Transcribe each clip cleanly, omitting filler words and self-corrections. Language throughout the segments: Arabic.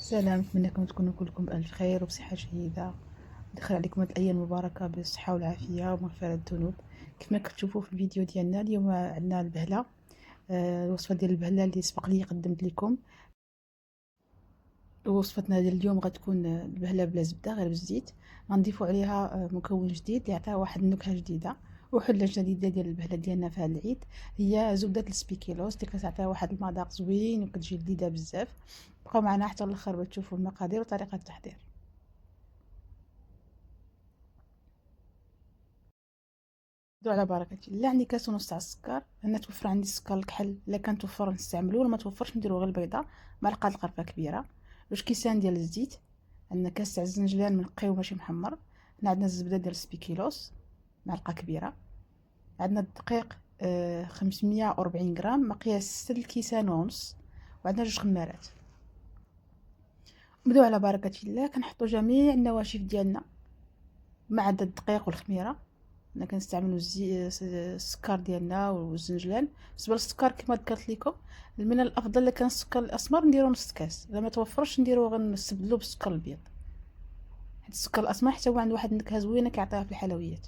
سلام، نتمنى تكونوا كلكم بألف خير وبصحة جيدة. ندخل عليكم هاد الأيام المباركة بالصحة والعافية ومغفرة الذنوب. كيف ما كتشوفوا في الفيديو ديالنا اليوم عندنا البهلة. الوصفة ديال البهلة اللي سبق لي قدمت لكم. وصفتنا ديال اليوم غتكون البهلة بلا زبدة، غير بالزيت. غنضيفوا عليها مكون جديد اللي يعطيها واحد النكهة جديدة وحلة جديدة ديال البهلة ديالنا في هذا العيد. هي زبدة السبيكيلوس اللي كتعطيها واحد المذاق زوين وكتجي لذيذة بزاف. بقاو معنا حتى الاخر باش تشوفوا المقادير وطريقة التحضير. دو على بركة الله. عندي كاس ونص تاع السكر. انا توفر عندي السكر الكحل، الا كان توفر نستعملو، ولا ما توفرش نديرو غير البيضه. معلقه القرفه كبيره. جوج كيسان ديال الزيت. عندنا كاس تاع الزنجلان منقي وماشي محمر. هنا عندنا الزبده ديال سبيكيلوس معلقه كبيره. عندنا الدقيق 540 غرام مقياس 6 الكيسان ونص. وعندنا جوج خمارات. نبداو على بركه الله. كنحطوا جميع النواشف ديالنا مع الدقيق والخميره. حنا كنستعملوا السكر ديالنا والزنجلان. بالنسبه للسكر كما ذكرت لكم، من الافضل الا كان السكر الاسمر نديرو نص كاس، الا ما توفرش نديرو غنستبدلو بالسكر الابيض، حيت السكر الاسمر حتى هو عنده واحد النكهه زوينه كيعطيها في الحلويات.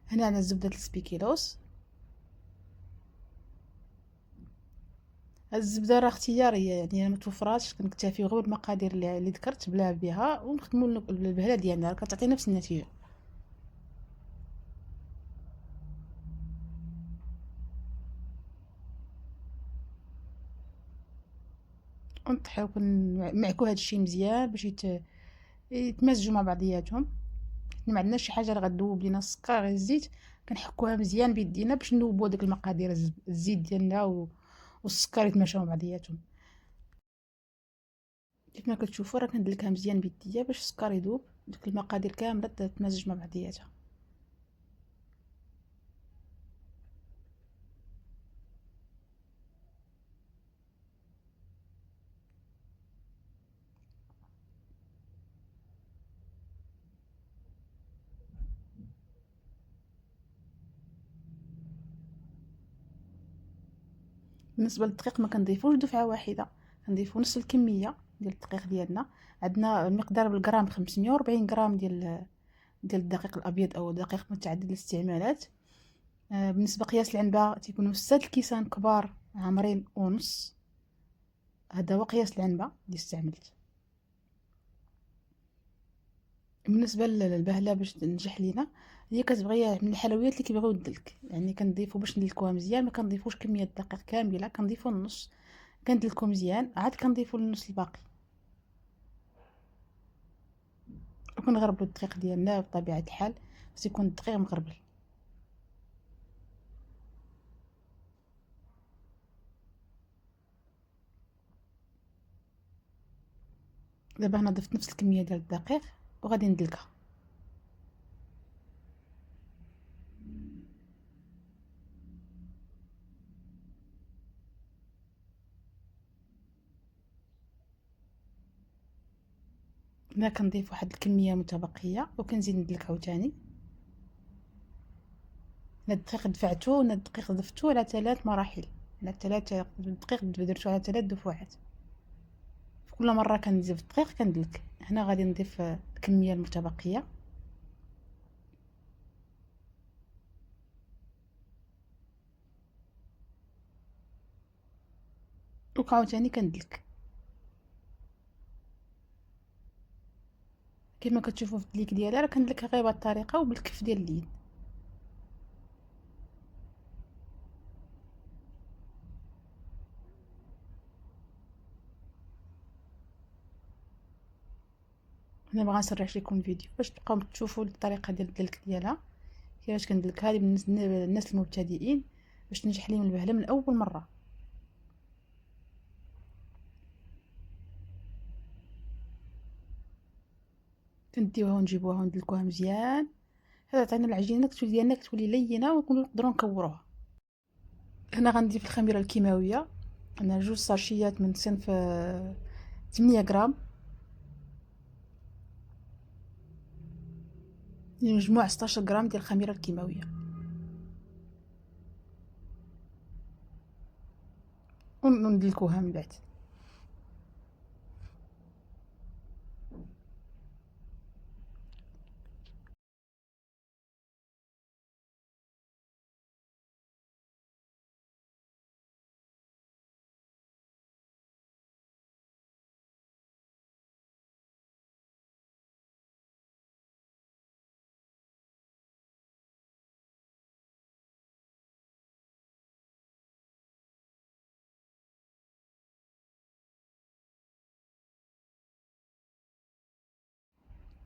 هنا عندنا زبده السبيكيلوس. هاد الزبده راه اختياريه، يعني ما توفراتش، كنكتفيو غير بالمقادير اللي ذكرت بلا بها ونخدموا البهله ديالنا، راه كتعطي نفس النتيجه. ونطحيو كنمعكو هاد الشيء مزيان باش يتمزجوا مع بعضياتهم. ما عندناش شي حاجه اللي غدوب لينا السكر، غير الزيت. كنحكوها مزيان بيدينا باش نذوبوا ديك المقادير، الزيت ديالنا والسكر يتماشاو مع بعضياتهم. كيف ما كتشوفوا راه كندلكها مزيان بيديا باش السكر يذوب، ديك المقادير كامله تتمزج مع بعضياتها. بالنسبه للدقيق ما كنضيفوش دفعه واحده، كنضيفو نص الكميه ديال الدقيق ديالنا. عندنا المقدار بالغرام 540 غرام ديال الدقيق الابيض او دقيق متعدد الاستعمالات. بالنسبه قياس العنبه تيكونوا 6 الكيسان كبار عامرين ونص. هذا هو قياس العنبه اللي استعملت. بالنسبه للبهله باش تنجح لينا، هي كتبغي من الحلويات اللي كيبغيو الدلك، يعني كنضيفو باش ندلكوها مزيان، ما كنضيفوش كميه دقيق كامله، كنضيفو النص. كندلكو مزيان عاد كنضيفو النص الباقي. وكنغربلو الدقيق ديالنا بطبيعه الحال، خص يكون الدقيق مغربل. دابا هنا ضفت نفس الكميه ديال الدقيق وغادي ندلكها. هنا كنضيف واحد الكميه متبقيه وكنزيد ندلك عاوتاني. هنا الدقيق دفعته، هنا الدقيق ضفتو على 3 مراحل، على 3 الدقيق درتو على 3 دفعات. في كل مره كنزيد الدقيق كندلك. هنا غادي نضيف الكميه المتبقيه وعاوتاني كندلك. كما كتشوفوا في الدليك ديالها راه كندلكها غير بهاد الطريقه وبالكف ديال اليد. انا ما غنسرعش لكم الفيديو باش تبقاو تشوفوا الطريقه ديال الدلك ديالها، كيفاش كندلكها لي الناس المبتدئين باش تنجح ليهم البهله من اول مره. كنديوها ونجيبوها وندلكوها مزيان. هذا عطينا العجينه ديالنا كتولي لينه ونقدروا نكوروها. هنا غنضيف الخميره الكيماويه. انا 2 ساشيات من صنف 8 غرام، مجموع 16 غرام ديال الخميره الكيماويه. وندلكوها من بعد.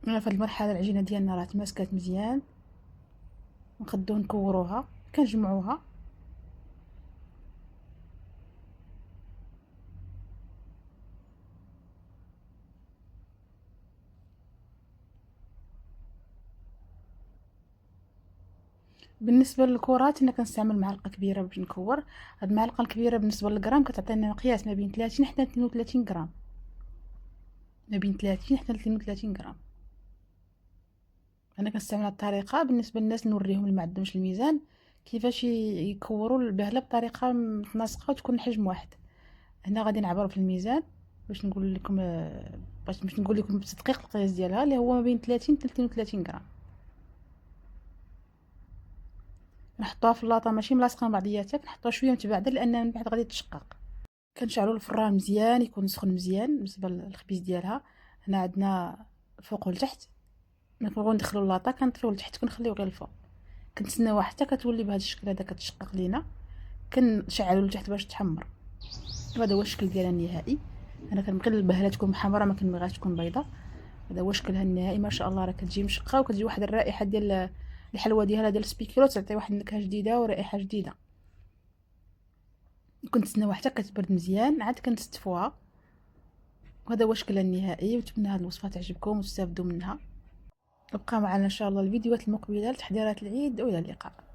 هنا في هاد المرحله العجينه ديالنا راه تماسكات مزيان، نقدو نكوروها كنجمعوها. بالنسبه للكرات انا كنستعمل معلقه كبيره باش نكور. هاد المعلقه الكبيره بالنسبه للغرام كتعطينا مقياس ما بين 30 حتى 32 غرام، ما بين 30 حتى 32 غرام. انا كنستعمل هاد الطريقه بالنسبه للناس نوريهم اللي ما عندهمش الميزان كيفاش يكوروا البهله بطريقه متناسقه وتكون حجم واحد. هنا غادي نعبر في الميزان باش نقول لكم باش نقول لكم بالتدقيق القياس ديالها اللي هو ما بين 30 حتى 32 غرام. نحطوها في اللاطه ماشي ملاصقه مع بعضياتها، كنحطوها شويه متباعده لان من بعد غادي تشقق. كنشعلوا الفران مزيان يكون سخن مزيان بالنسبه للخبيز ديالها. هنا عندنا فوق ولتحت، ملي كنبغيو ندخلو اللاطه كنطفيو لتحت كنخليو غير الفوق، كنتسناوها حتى كتولي بهذا الشكل هذا كتشقق لينا، كنشعلو لتحت باش تحمر. وهذا هو الشكل ديالها النهائي. انا كنبغي البهله تكون محمره ما كنبغيهاش تكون بيضاء. هذا هو شكلها النهائي ما شاء الله، راه كتجي مشقه وكتجي واحد الرائحه ديال الحلوه ديالها ديال السبيكيلو، تعطي واحد النكهه جديده ورائحه جديده. كنتسناوها حتى كتبرد مزيان عاد كنستفوها. وهذا هو شكلها النهائي، ونتمنى هذه الوصفه تعجبكم وتستافدوا منها. ابقى معنا ان شاء الله الفيديوهات المقبله لتحضيرات العيد، والى اللقاء.